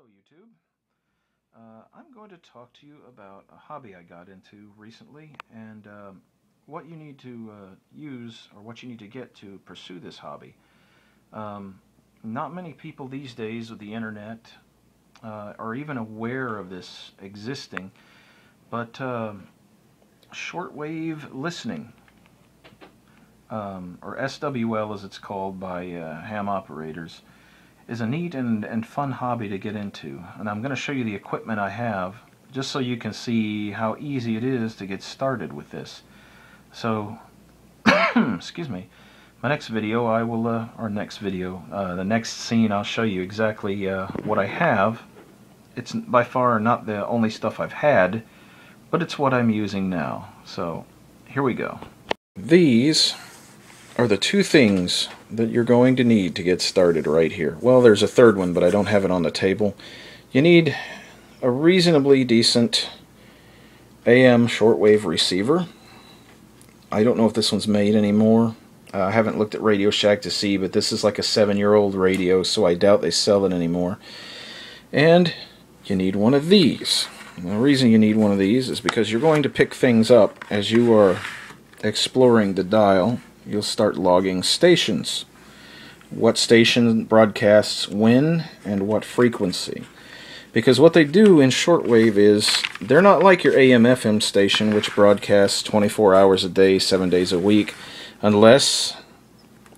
YouTube. I'm going to talk to you about a hobby I got into recently and what you need to use or what you need to get to pursue this hobby. Not many people these days with the internet are even aware of this existing, but shortwave listening, or SWL as it's called by ham operators, is a neat and fun hobby to get into. And I'm going to show you the equipment I have just so you can see how easy it is to get started with this. So, excuse me, my next video I will, the next scene I'll show you exactly what I have. It's by far not the only stuff I've had, but it's what I'm using now. So, here we go. These are the two things that you're going to need to get started right here. Well, there's a third one, but I don't have it on the table. You need a reasonably decent AM shortwave receiver. I don't know if this one's made anymore. I haven't looked at Radio Shack to see, but this is like a 7-year-old radio, so I doubt they sell it anymore. And you need one of these. And the reason you need one of these is because you're going to pick things up as you are exploring the dial. You'll start logging stations. What station broadcasts when and what frequency. Because what they do in shortwave is, they're not like your AM/FM station, which broadcasts 24 hours a day, 7 days a week, unless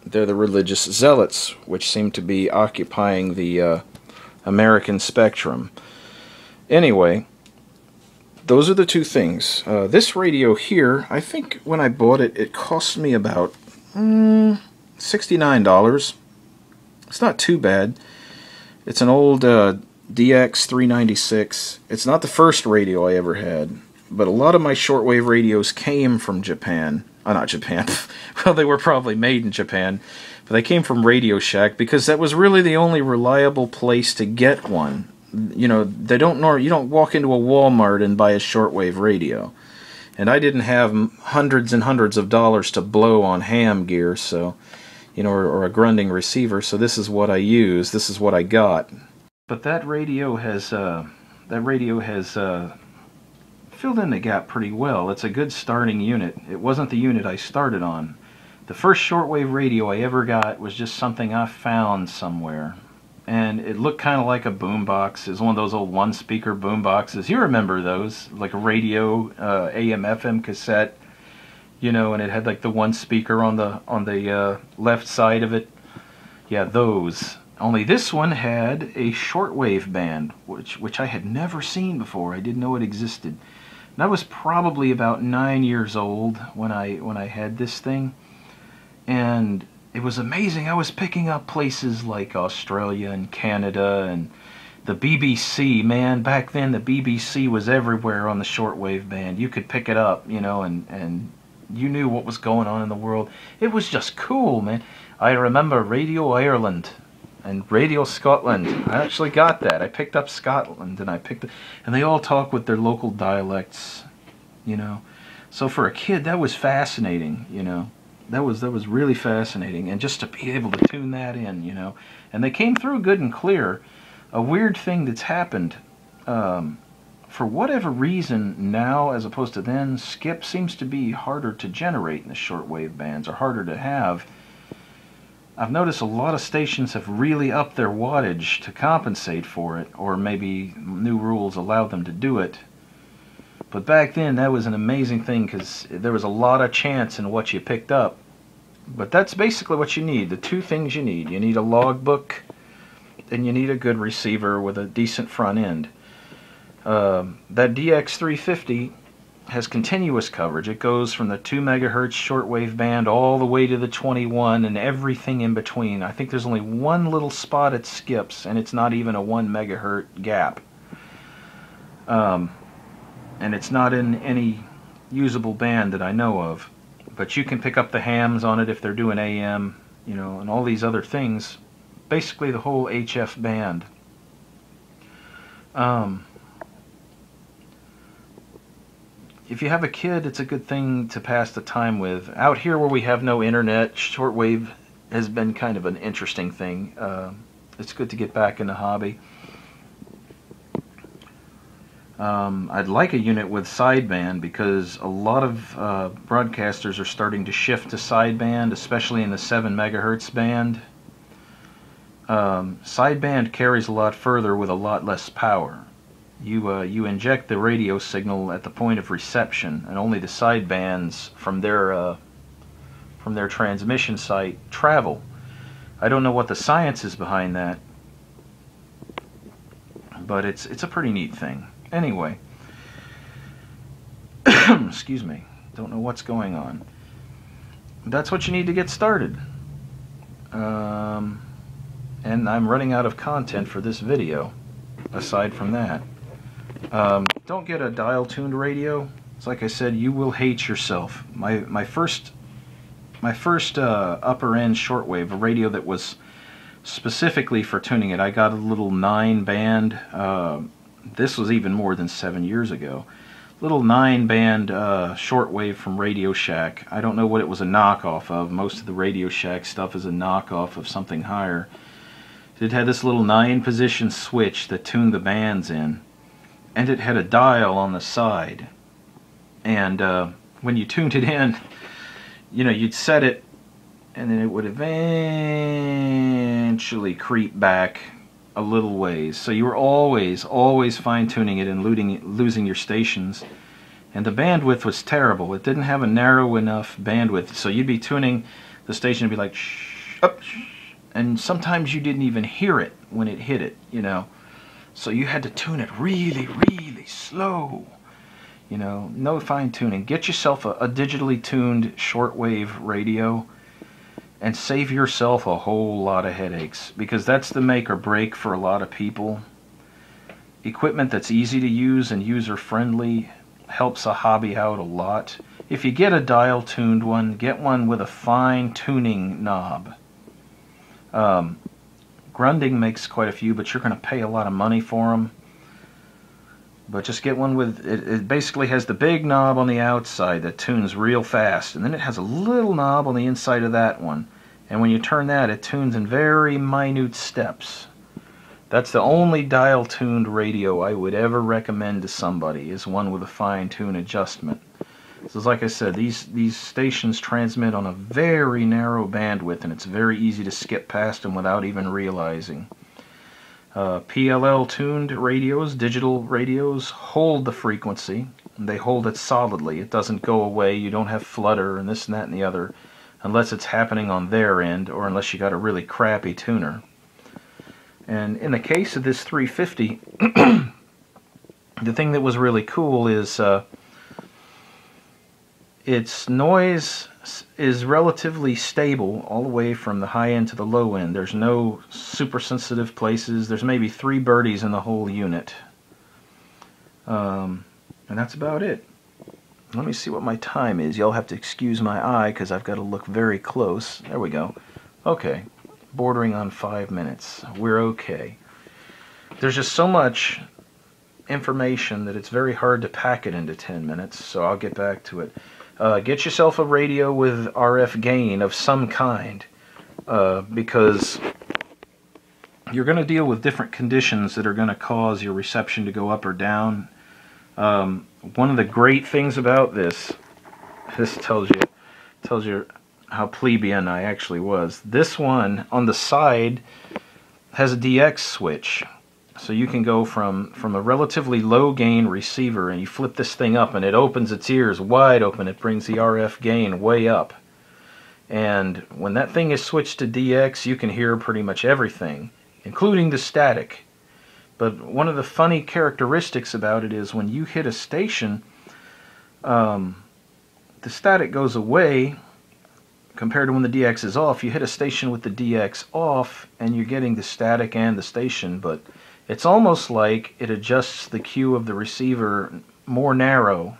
they're the religious zealots, which seem to be occupying the American spectrum. Anyway, those are the two things. This radio here, I think when I bought it, it cost me about $69. It's not too bad. It's an old DX396. It's not the first radio I ever had, but a lot of my shortwave radios came from Japan. Not Japan. Well, they were probably made in Japan, but they came from Radio Shack because that was really the only reliable place to get one. You know, you don't walk into a Walmart and buy a shortwave radio. And I didn't have hundreds and hundreds of dollars to blow on ham gear, so, you know, or a grunding receiver, so this is what I use, this is what I got. But that radio has filled in the gap pretty well. It's a good starting unit. It wasn't the unit I started on. The first shortwave radio I ever got was just something I found somewhere. And it looked kind of like a boombox. It was one of those old one-speaker boomboxes. You remember those, like a radio, AM/FM cassette, you know, and it had like the one speaker on the left side of it. Yeah, those. Only this one had a shortwave band, which I had never seen before. I didn't know it existed. And I was probably about 9 years old when I had this thing, and it was amazing. I was picking up places like Australia and Canada and the BBC. Man, back then the BBC was everywhere on the shortwave band. You could pick it up, you know, and you knew what was going on in the world. It was just cool, man. I remember Radio Ireland and Radio Scotland. I actually got that. I picked up Scotland, and and they all talk with their local dialects, you know. So for a kid, that was fascinating, you know. That was really fascinating, and just to be able to tune that in, you know. And they came through good and clear. A weird thing that's happened, for whatever reason now as opposed to then, skip seems to be harder to generate in the shortwave bands, or harder to have. I've noticed a lot of stations have really upped their wattage to compensate for it, or maybe new rules allow them to do it. But back then, that was an amazing thing because there was a lot of chance in what you picked up. But that's basically what you need, the two things you need. You need a logbook, and you need a good receiver with a decent front end. That DX350 has continuous coverage. It goes from the 2 megahertz shortwave band all the way to the 21 and everything in between. I think there's only one little spot it skips, and it's not even a 1 megahertz gap. And it's not in any usable band that I know of. But you can pick up the hams on it if they're doing AM, you know, and all these other things. Basically the whole HF band. If you have a kid, it's a good thing to pass the time with. Out here where we have no internet, shortwave has been kind of an interesting thing. It's good to get back in the hobby. I'd like a unit with sideband because a lot of broadcasters are starting to shift to sideband, especially in the 7 megahertz band. Sideband carries a lot further with a lot less power. You inject the radio signal at the point of reception, and only the sidebands from their transmission site travel. I don't know what the science is behind that, but it's a pretty neat thing. Anyway, excuse me, don't know what's going on. That's what you need to get started. And I'm running out of content for this video, aside from that. Don't get a dial-tuned radio. It's like I said, you will hate yourself. My first upper-end shortwave, a radio that was specifically for tuning it, I got a little 9-band, this was even more than 7 years ago, little 9-band shortwave from Radio Shack. I don't know what it was a knockoff of. Most of the Radio Shack stuff is a knockoff of something higher. It had this little 9-position switch that tuned the bands in, and it had a dial on the side. And when you tuned it in, you know, you'd set it, and then it would eventually creep back a little ways. So you were always fine-tuning it and losing your stations. And the bandwidth was terrible. It didn't have a narrow enough bandwidth. So you'd be tuning the station and be like, shh, up, shh. And sometimes you didn't even hear it when it hit it, you know. So you had to tune it really, really slow. You know, no fine-tuning. Get yourself a digitally tuned shortwave radio and save yourself a whole lot of headaches, because that's the make or break for a lot of people. Equipment that's easy to use and user-friendly helps a hobby out a lot. If you get a dial-tuned one, get one with a fine-tuning knob. Grunding makes quite a few, but you're going to pay a lot of money for them. But just get one with, it basically has the big knob on the outside that tunes real fast, and then it has a little knob on the inside of that one. And when you turn that, it tunes in very minute steps. That's the only dial-tuned radio I would ever recommend to somebody, is one with a fine-tune adjustment. So like I said, these stations transmit on a very narrow bandwidth, and it's very easy to skip past them without even realizing. PLL-tuned radios, digital radios, hold the frequency. And they hold it solidly. It doesn't go away. You don't have flutter and this and that and the other, unless it's happening on their end, or unless you got a really crappy tuner. And in the case of this 350, the thing that was really cool is its noise is relatively stable all the way from the high end to the low end. There's no super sensitive places. There's maybe 3 birdies in the whole unit. And that's about it. Let me see what my time is. Y'all have to excuse my eye because I've got to look very close. There we go. Okay. Bordering on 5 minutes. We're okay. There's just so much information that it's very hard to pack it into 10 minutes, so I'll get back to it. Get yourself a radio with RF gain of some kind, because you're going to deal with different conditions that are going to cause your reception to go up or down. One of the great things about this tells you how plebeian I actually was. This one on the side has a DX switch. So you can go from a relatively low gain receiver, and you flip this thing up and it opens its ears wide open. It brings the RF gain way up. And when that thing is switched to DX, you can hear pretty much everything, including the static. But one of the funny characteristics about it is when you hit a station, the static goes away compared to when the DX is off. You hit a station with the DX off and you're getting the static and the station, but it's almost like it adjusts the Q of the receiver more narrow.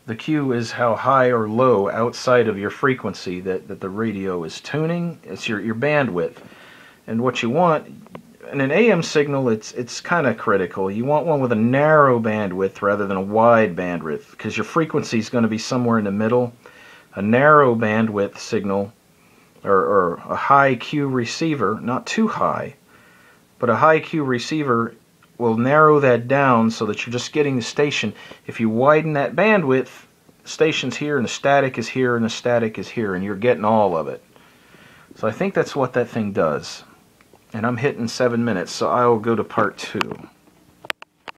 The Q is how high or low outside of your frequency that the radio is tuning. It's your bandwidth. And what you want, in an AM signal, it's kind of critical. You want one with a narrow bandwidth rather than a wide bandwidth, because your frequency is going to be somewhere in the middle. A narrow bandwidth signal, or a high Q receiver, not too high, but a high Q receiver will narrow that down so that you're just getting the station. If you widen that bandwidth, the station's here and the static is here and the static is here, and you're getting all of it. So I think that's what that thing does. And I'm hitting 7 minutes, so I'll go to part 2.